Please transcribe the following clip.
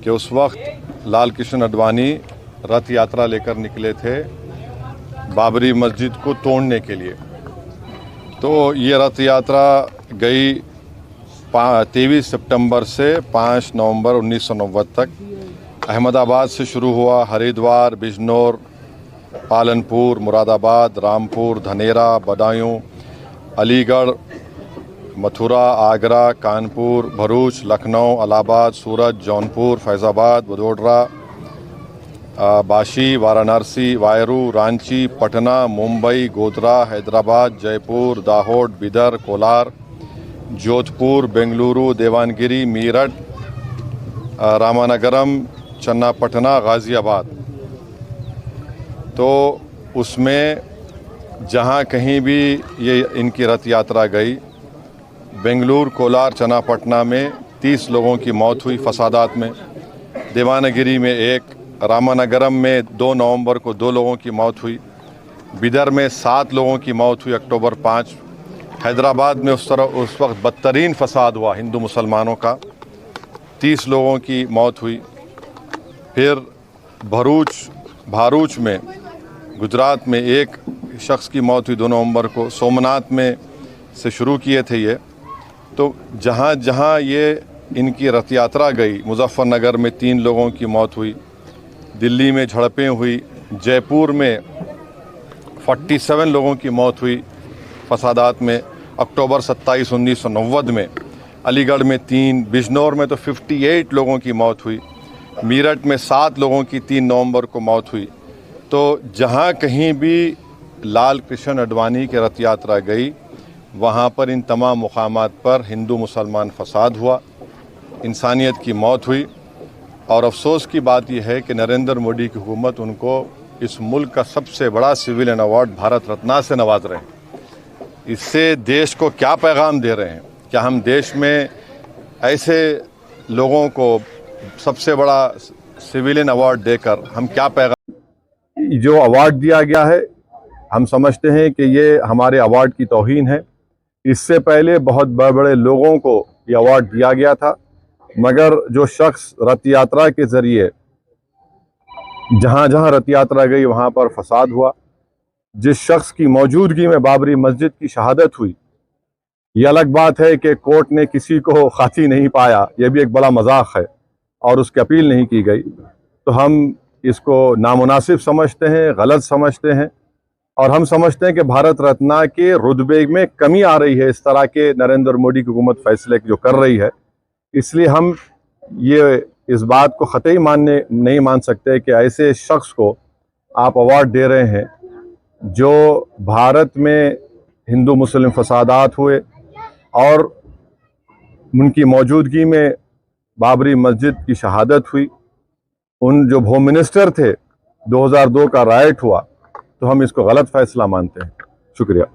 कि उस वक्त लाल कृष्ण आडवाणी रथ यात्रा लेकर निकले थे बाबरी मस्जिद को तोड़ने के लिए। तो ये रथ यात्रा गई 23 सितंबर से 5 नवंबर 1990 तक अहमदाबाद से शुरू हुआ। हरिद्वार, बिजनौर, पालनपुर, मुरादाबाद, रामपुर, धनेरा, बदायूं, अलीगढ़, मथुरा, आगरा, कानपुर, भरूच, लखनऊ, इलाहाबाद, सूरत, जौनपुर, फैज़ाबाद, वडोदरा, बाशी, वाराणसी, वायरू, रांची, पटना, मुंबई, गोधरा, हैदराबाद, जयपुर, दाहोद, बिदर, कोलार, जोधपुर, बेंगलुरु, देवानगिरी, मीरठ, रामानगरम, चन्नापटना, गाज़ियाबाद। तो उसमें जहाँ कहीं भी ये इनकी रथ यात्रा गई, बेंगलुरु, कोलार, चन्नापटना में 30 लोगों की मौत हुई फसादात में। देवानगिरी में 1, रामानगरम में 2 नवंबर को 2 लोगों की मौत हुई। बिदर में 7 लोगों की मौत हुई अक्टूबर 5। हैदराबाद में उस वक्त बदतरीन फसाद हुआ हिंदू मुसलमानों का, 30 लोगों की मौत हुई। फिर भारूच में गुजरात में 1 शख्स की मौत हुई 2 नवंबर को। सोमनाथ में से शुरू किए थे ये। तो जहाँ जहाँ ये इनकी रथ यात्रा गई, मुजफ्फरनगर में 3 लोगों की मौत हुई, दिल्ली में झड़पें हुई, जयपुर में 47 लोगों की मौत हुई फसादात में अक्टूबर 27, 1990 में। अलीगढ़ में 3, बिजनौर में तो 58 लोगों की मौत हुई, मीरठ में 7 लोगों की 3 नवंबर को मौत हुई। तो जहाँ कहीं भी लाल कृष्ण आडवाणी की रथ यात्रा गई, वहाँ पर इन तमाम मुकामात पर हिंदू मुसलमान फसाद हुआ, इंसानियत की मौत हुई। और अफसोस की बात यह है कि नरेंद्र मोदी की हुकूमत उनको इस मुल्क का सबसे बड़ा सिविलियन अवार्ड भारत रत्न से नवाज रहे हैं। इससे देश को क्या पैगाम दे रहे हैं? क्या हम देश में ऐसे लोगों को सबसे बड़ा सिविलियन अवार्ड देकर हम क्या पैगाम, जो अवार्ड दिया गया है हम समझते हैं कि ये हमारे अवार्ड की तौहीन है। इससे पहले बहुत बड़े बड़े लोगों को ये अवार्ड दिया गया था, मगर जो शख्स रथ यात्रा के ज़रिए जहाँ जहाँ रथ यात्रा गई वहाँ पर फसाद हुआ, जिस शख्स की मौजूदगी में बाबरी मस्जिद की शहादत हुई, ये अलग बात है कि कोर्ट ने किसी को खाती नहीं पाया, यह भी एक बड़ा मजाक है और उसकी अपील नहीं की गई। तो हम इसको नामुनासिब समझते हैं, गलत समझते हैं और हम समझते हैं कि भारत रत्न के रुतबे में कमी आ रही है इस तरह के नरेंद्र मोदी की हुकूमत फैसले जो कर रही है। इसलिए हम ये इस बात को ख़तई नहीं मान सकते कि ऐसे शख्स को आप अवार्ड दे रहे हैं जो भारत में हिंदू मुस्लिम फसादात हुए और उनकी मौजूदगी में बाबरी मस्जिद की शहादत हुई। उन जो होम मिनिस्टर थे, 2002 का राइट हुआ, तो हम इसको गलत फैसला मानते हैं। शुक्रिया।